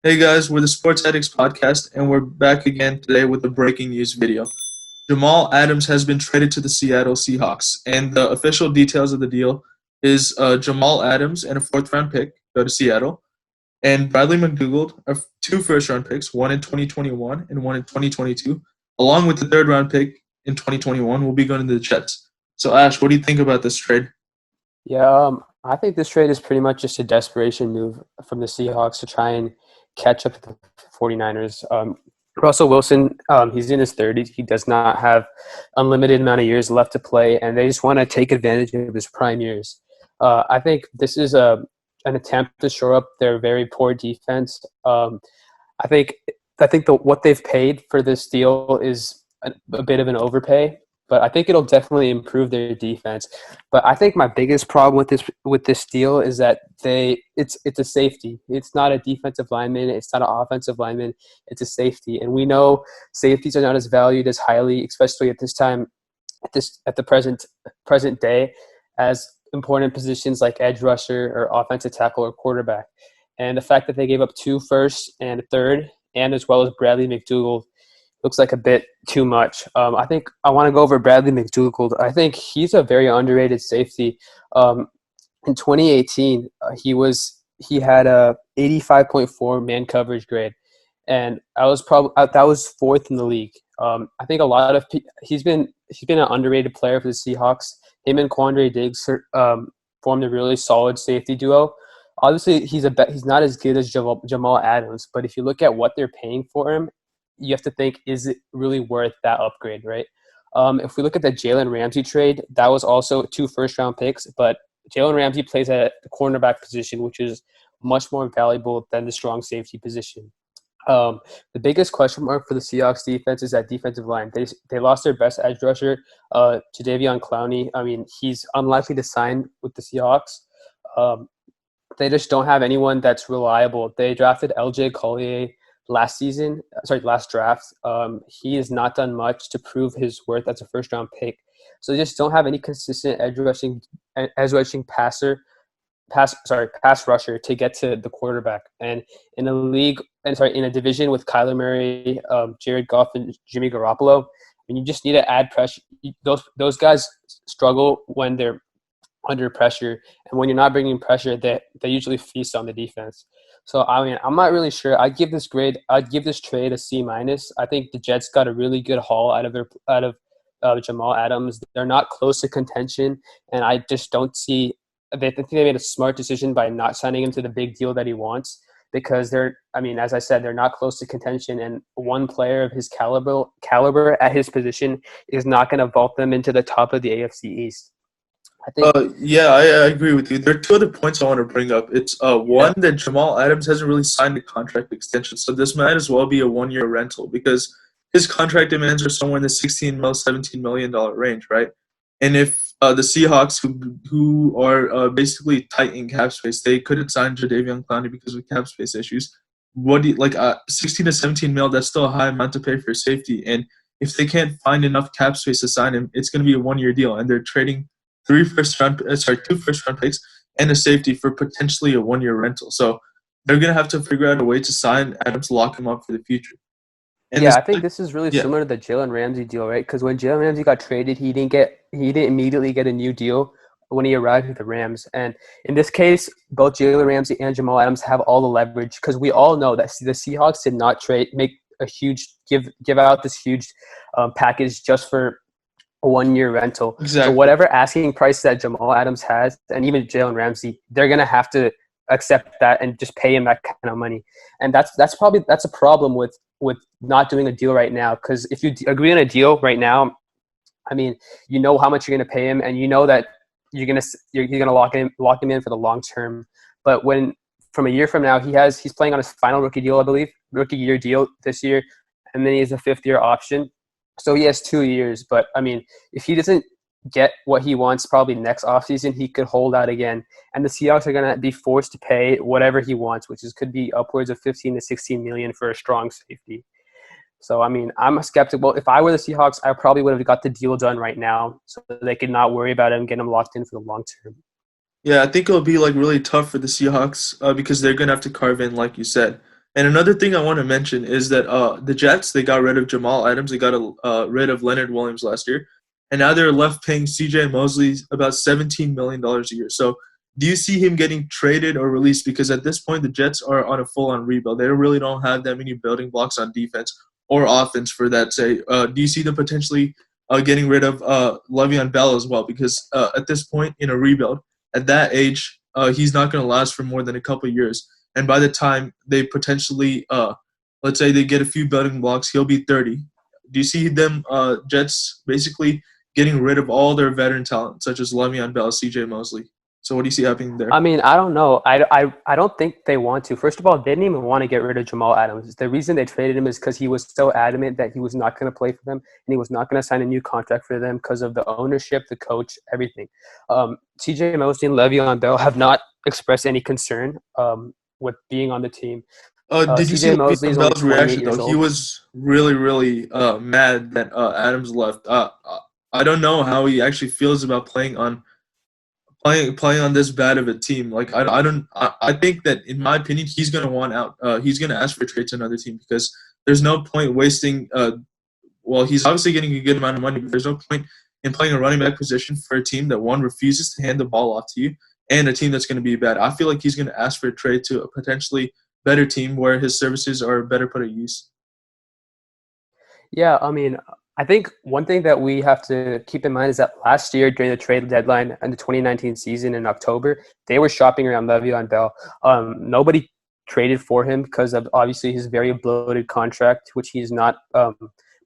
Hey guys, we're the Sports Addicts podcast, and we're back again today with a breaking news video. Jamal Adams has been traded to the Seattle Seahawks, and the official details of the deal is Jamal Adams and a fourth-round pick go to Seattle, and Bradley McDougald are two first-round picks, one in 2021 and one in 2022, along with the third-round pick in 2021, will be going to the Jets. So Ash, what do you think about this trade? I think this trade is pretty much just a desperation move from the Seahawks to try and catch up to the 49ers. Russell Wilson, he's in his 30s. He does not have unlimited amount of years left to play, and they just want to take advantage of his prime years. I think this is an attempt to shore up their very poor defense. I think what they've paid for this deal is a bit of an overpay, but I think it'll definitely improve their defense. But I think my biggest problem with this deal is that it's a safety. It's not a defensive lineman. It's not an offensive lineman. It's a safety, and we know safeties are not as valued as highly, especially at this time, at the present day, as important positions like edge rusher or offensive tackle or quarterback. And the fact that they gave up 2 firsts and a third, and as well as Bradley McDougald, looks like a bit too much. I think I want to go over Bradley McDougald. I think he's a very underrated safety. In 2018, he had a 85.4 man coverage grade, and that was fourth in the league. I think he's been an underrated player for the Seahawks. Him and Quandre Diggs formed a really solid safety duo. Obviously, he's not as good as Jamal Adams, but if you look at what they're paying for him, you have to think, is it really worth that upgrade, right? If we look at the Jalen Ramsey trade, that was also 2 first-round picks, but Jalen Ramsey plays at the cornerback position, which is much more valuable than the strong safety position. The biggest question mark for the Seahawks defense is that defensive line. They lost their best edge rusher, Jadeveon Clowney. I mean, he's unlikely to sign with the Seahawks. They just don't have anyone that's reliable. They drafted LJ Collier last draft. He has not done much to prove his worth as a first-round pick. So they just don't have any consistent edge rushing pass rusher to get to the quarterback. And in a division with Kyler Murray, Jared Goff, and Jimmy Garoppolo, you just need to add pressure. Those guys struggle when they're under pressure, and when you're not bringing pressure, they usually feast on the defense. So I mean, I'm not really sure. I'd give this trade a C-. I think the Jets got a really good haul out of Jamal Adams. They're not close to contention, and I just don't see. I think they made a smart decision by not signing him to the big deal that he wants, because as I said, they're not close to contention, and one player of his caliber at his position is not going to vault them into the top of the AFC East. I agree with you. There are 2 other points I want to bring up. It's one, that Jamal Adams hasn't really signed a contract extension, so this might as well be a 1-year rental because his contract demands are somewhere in the $16 million range, right? And if the Seahawks, who are basically tight in cap space, they couldn't sign Jadeveon Clowney because of cap space issues. What do you, 16 to 17 mil? That's still a high amount to pay for safety, and if they can't find enough cap space to sign him, it's going to be a 1-year deal, and they're trading 2 first-round picks and a safety for potentially a 1-year rental. So they're going to have to figure out a way to sign Adams, lock him up for the future. And I think this is really similar to the Jalen Ramsey deal, right? Because when Jalen Ramsey got traded, he didn't immediately get a new deal when he arrived with the Rams. And in this case, both Jalen Ramsey and Jamal Adams have all the leverage, because we all know that the Seahawks did not give out this huge package just for a 1-year rental. Exactly. So whatever asking price that Jamal Adams has, and even Jalen Ramsey, they're going to have to accept that and just pay him that kind of money. And that's a problem with not doing a deal right now, because if you agree on a deal right now, I mean, you know how much you're going to pay him, and you know that you're going to lock him in for the long term. But when from a year from now, he's playing on his final rookie deal, I believe, rookie year deal this year, and then he has a 5th-year option. So he has 2 years, but I mean, if he doesn't get what he wants probably next offseason, he could hold out again. And the Seahawks are going to be forced to pay whatever he wants, which could be upwards of 15 to 16 million for a strong safety. So, I mean, I'm skeptical. If I were the Seahawks, I probably would have got the deal done right now so they could not worry about him, get him locked in for the long term. Yeah, I think it'll be really tough for the Seahawks because they're going to have to carve in, like you said. And another thing I want to mention is that the Jets, they got rid of Jamal Adams, they got rid of Leonard Williams last year, and now they're left paying C.J. Mosley about $17 million a year. So do you see him getting traded or released? Because at this point, the Jets are on a full-on rebuild. They really don't have that many building blocks on defense or offense for that. Say, do you see them potentially getting rid of Le'Veon Bell as well? Because at this point in a rebuild, at that age, he's not going to last for more than a couple of years. And by the time they potentially, let's say they get a few building blocks, he'll be 30. Do you see them Jets basically getting rid of all their veteran talent, such as Le'Veon Bell, C.J. Mosley? So what do you see happening there? I mean, I don't know. I don't think they want to. First of all, they didn't even want to get rid of Jamal Adams. The reason they traded him is because he was so adamant that he was not going to play for them and he was not going to sign a new contract for them because of the ownership, the coach, everything. C.J. Mosley and Le'Veon Bell have not expressed any concern with being on the team. Did you see C.J. Mosley Le'Veon is only Bell's 28 reaction, years though? old. He was really, really mad that Adams left. I don't know how he actually feels about playing on this bad of a team. Like I think that in my opinion he's gonna want out. He's gonna ask for a trade to another team because there's no point wasting. Well, he's obviously getting a good amount of money, but there's no point in playing a running back position for a team that one refuses to hand the ball off to you and a team that's going to be bad. I feel like he's going to ask for a trade to a potentially better team where his services are better put at use. Yeah, I mean, I think one thing that we have to keep in mind is that last year during the trade deadline and the 2019 season in October, they were shopping around Le'Veon Bell. Nobody traded for him because of obviously his very bloated contract, which he's not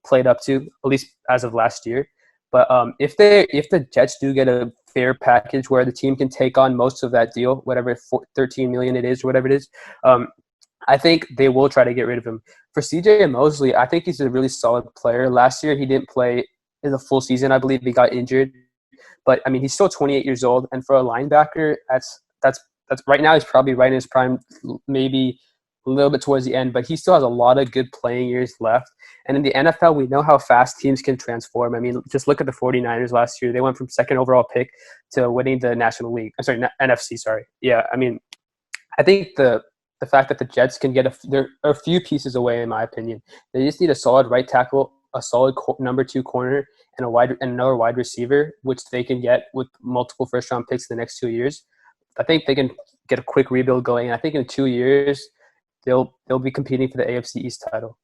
played up to, at least as of last year. But if the Jets do get a fair package where the team can take on most of that deal, whatever $13 million it is, or whatever it is, I think they will try to get rid of him. For C.J. Mosley, I think he's a really solid player. Last year, he didn't play in the full season. I believe he got injured. But, I mean, he's still 28 years old. And for a linebacker, that's right now he's probably right in his prime, maybe a little bit towards the end. But he still has a lot of good playing years left. And in the NFL, we know how fast teams can transform. I mean, just look at the 49ers last year. They went from second overall pick to winning the National League. NFC, sorry. Yeah, I mean, I think the fact that the Jets can get they're a few pieces away, in my opinion. They just need a solid right tackle, a solid number 2 corner, and another wide receiver, which they can get with multiple first-round picks in the next 2 years. I think they can get a quick rebuild going. I think in 2 years, they'll be competing for the AFC East title.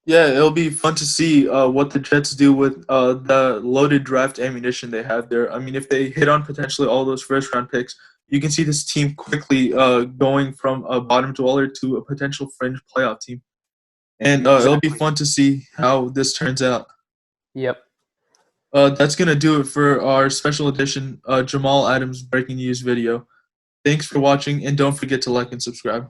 Yeah, it'll be fun to see what the Jets do with the loaded draft ammunition they have there. I mean, if they hit on potentially all those first-round picks, you can see this team quickly going from a bottom dweller to a potential fringe playoff team. And it'll be fun to see how this turns out. Yep. That's going to do it for our special edition Jamal Adams breaking news video. Thanks for watching, and don't forget to like and subscribe.